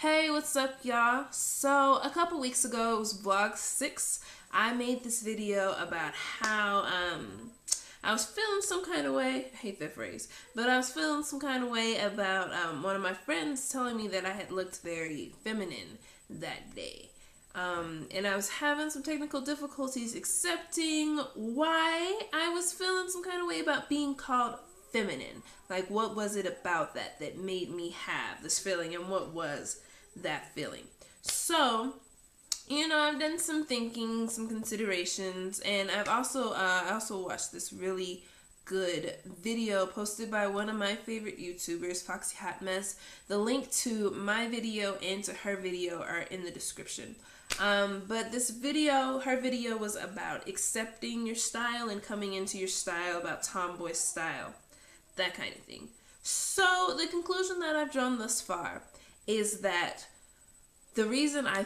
Hey, what's up, y'all? So, a couple weeks ago, it was vlog 6. I made this video about how I was feeling some kind of way. I hate that phrase, but I was feeling some kind of way about one of my friends telling me that I had looked very feminine that day. And I was having some technical difficulties accepting why I was feeling some kind of way about being called feminine. Like, what was it about that made me have this feeling, and what was that feeling? So, I've done some thinking, some considerations, and I've also I also watched this really good video posted by one of my favorite YouTubers, Foxy Hot Mess. The link to my video and to her video are in the description. But this video, her video was about accepting your style and coming into your style, about tomboy style, that kind of thing. So the conclusion that I've drawn thus far is that the reason I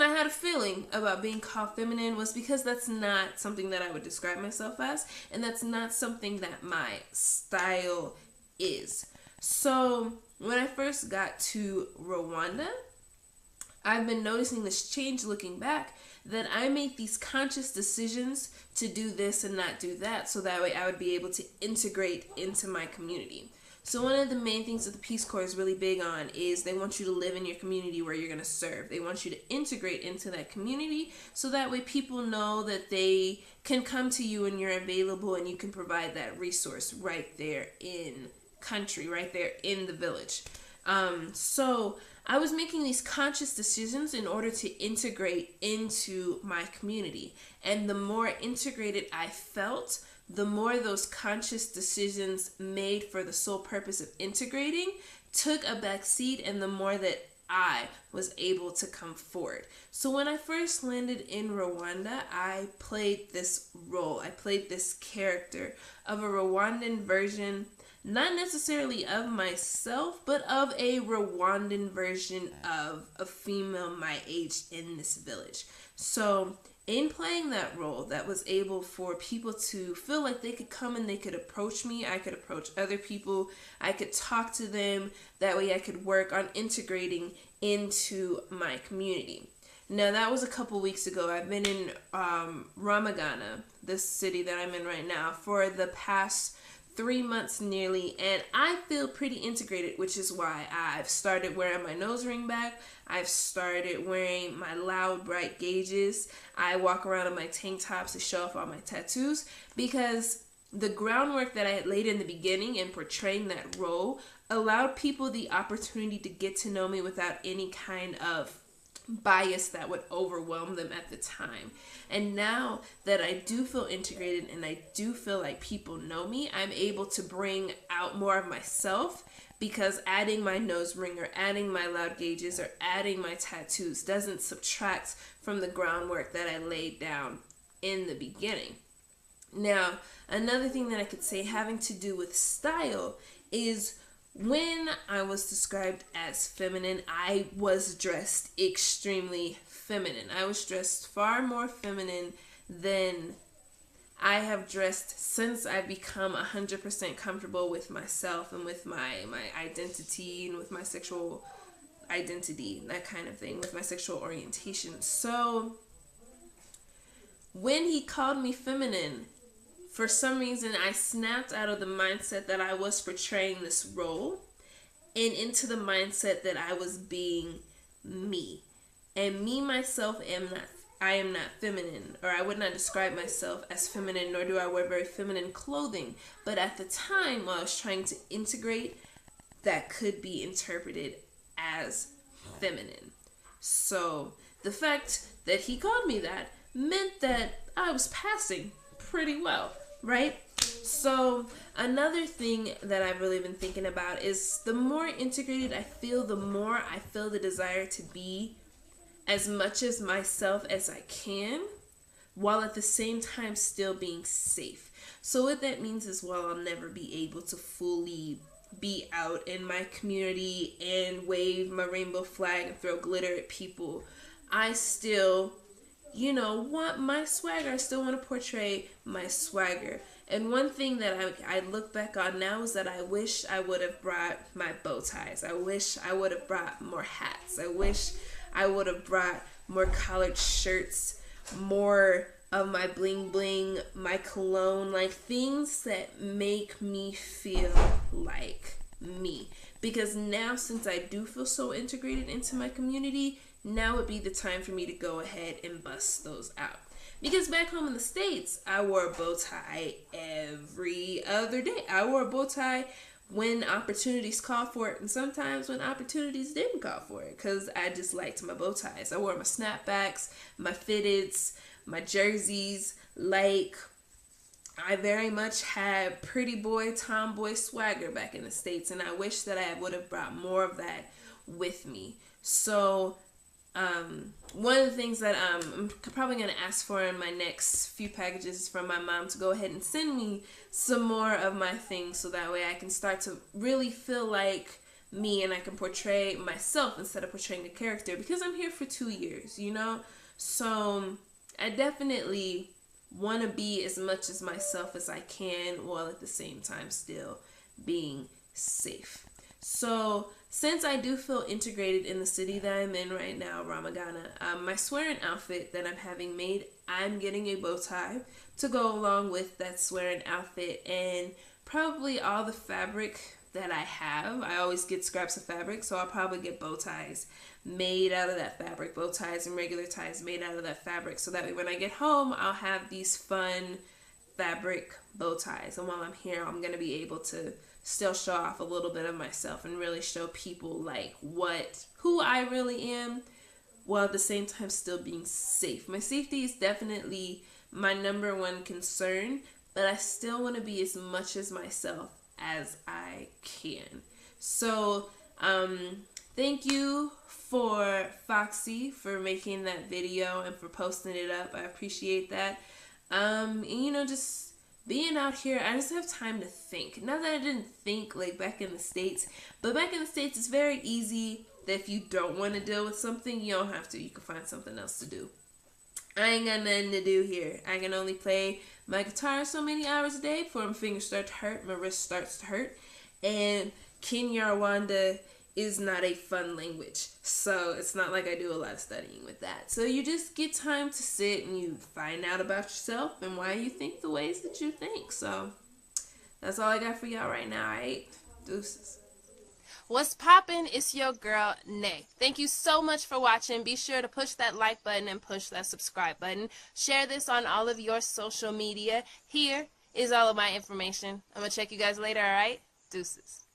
had a feeling about being called feminine was because that's not something that I would describe myself as, and that's not something that my style is. So when I first got to Rwanda, I've been noticing this change looking back, that I make these conscious decisions to do this and not do that, so that way I would be able to integrate into my community. So one of the main things that the Peace Corps is really big on is they want you to live in your community where you're going to serve. They want you to integrate into that community, so that way people know that they can come to you and you're available and you can provide that resource right there in country, right there in the village. So I was making these conscious decisions in order to integrate into my community. And the more integrated I felt, the more those conscious decisions made for the sole purpose of integrating took a back seat, and the more that I was able to come forward. So when I first landed in Rwanda, I played this role. I played this character of a Rwandan version, not necessarily of myself, but of a Rwandan version of a female my age in this village. So in playing that role, that was able for people to feel like they could come and they could approach me. I could approach other people. I could talk to them. That way I could work on integrating into my community. Now, that was a couple weeks ago. I've been in Ramagana, this city that I'm in right now, for the past 3 months nearly, and I feel pretty integrated, which is why I've started wearing my nose ring back. I've started wearing my loud, bright gauges. I walk around in my tank tops to show off all my tattoos, because the groundwork that I had laid in the beginning in portraying that role allowed people the opportunity to get to know me without any kind of bias that would overwhelm them at the time. And now that I do feel integrated and I do feel like people know me, I'm able to bring out more of myself, because adding my nose ring or adding my loud gauges or adding my tattoos doesn't subtract from the groundwork that I laid down in the beginning. Now, another thing that I could say having to do with style is, when I was described as feminine, I was dressed extremely feminine. I was dressed far more feminine than I have dressed since I've become 100% comfortable with myself and with my identity and with my sexual identity, that kind of thing, with my sexual orientation. So when he called me feminine, for some reason, I snapped out of the mindset that I was portraying this role and into the mindset that I was being me. And me, myself, I am not feminine, or I would not describe myself as feminine, nor do I wear very feminine clothing. But at the time, while I was trying to integrate, that could be interpreted as feminine. So the fact that he called me that meant that I was passing pretty well, right? So another thing that I've really been thinking about is, the more integrated I feel, the more I feel the desire to be as much as myself as I can, while at the same time still being safe. So what that means is, while I'll never be able to fully be out in my community and wave my rainbow flag and throw glitter at people, I still want my swagger. I still want to portray my swagger. And one thing that I look back on now is that I wish I would have brought my bow ties. I wish I would have brought more hats. I wish I would have brought more collared shirts, more of my bling bling, my cologne, like things that make me feel like me. Because now, since I do feel so integrated into my community, now would be the time for me to go ahead and bust those out. Because back home in the States, I wore a bow tie every other day. I wore a bow tie when opportunities called for it, and sometimes when opportunities didn't call for it, because I just liked my bow ties. I wore my snapbacks, my fitteds, my jerseys. Like, I very much had pretty boy, tomboy swagger back in the States, and I wish that I would have brought more of that with me. So, one of the things that I'm probably going to ask for in my next few packages is for my mom to go ahead and send me some more of my things, so that way I can start to really feel like me and I can portray myself instead of portraying a character, because I'm here for 2 years, you know? So I definitely want to be as much as myself as I can, while at the same time still being safe. So since I do feel integrated in the city that I'm in right now, Ramagana, my swearing outfit that I'm having made, I'm getting a bow tie to go along with that swearing outfit, and probably all the fabric that I have. I always get scraps of fabric, so I'll probably get bow ties made out of that fabric, bow ties and regular ties made out of that fabric, so that way when I get home, I'll have these fun fabric bow ties, and while I'm here, I'm going to be able to still show off a little bit of myself and really show people like who I really am, while at the same time still being safe. My safety is definitely my number one concern, but I still want to be as much as myself as I can. So thank you for Foxy for making that video and for posting it up. I appreciate that. And you know, just being out here, I just have time to think. Not that I didn't think like back in the States, but back in the States, it's very easy that if you don't want to deal with something, you don't have to. You can find something else to do. I ain't got nothing to do here. I can only play my guitar so many hours a day before my fingers start to hurt, my wrist starts to hurt. And Kenya, Rwanda is not a fun language, so it's not like I do a lot of studying with that. So you just get time to sit and you find out about yourself and why you think the ways that you think. So that's all I got for y'all right now. Alright, deuces. What's poppin'? It's your girl, Nay. Thank you so much for watching. Be sure to push that like button and push that subscribe button. Share this on all of your social media. Here is all of my information. I'm gonna check you guys later, alright? Deuces.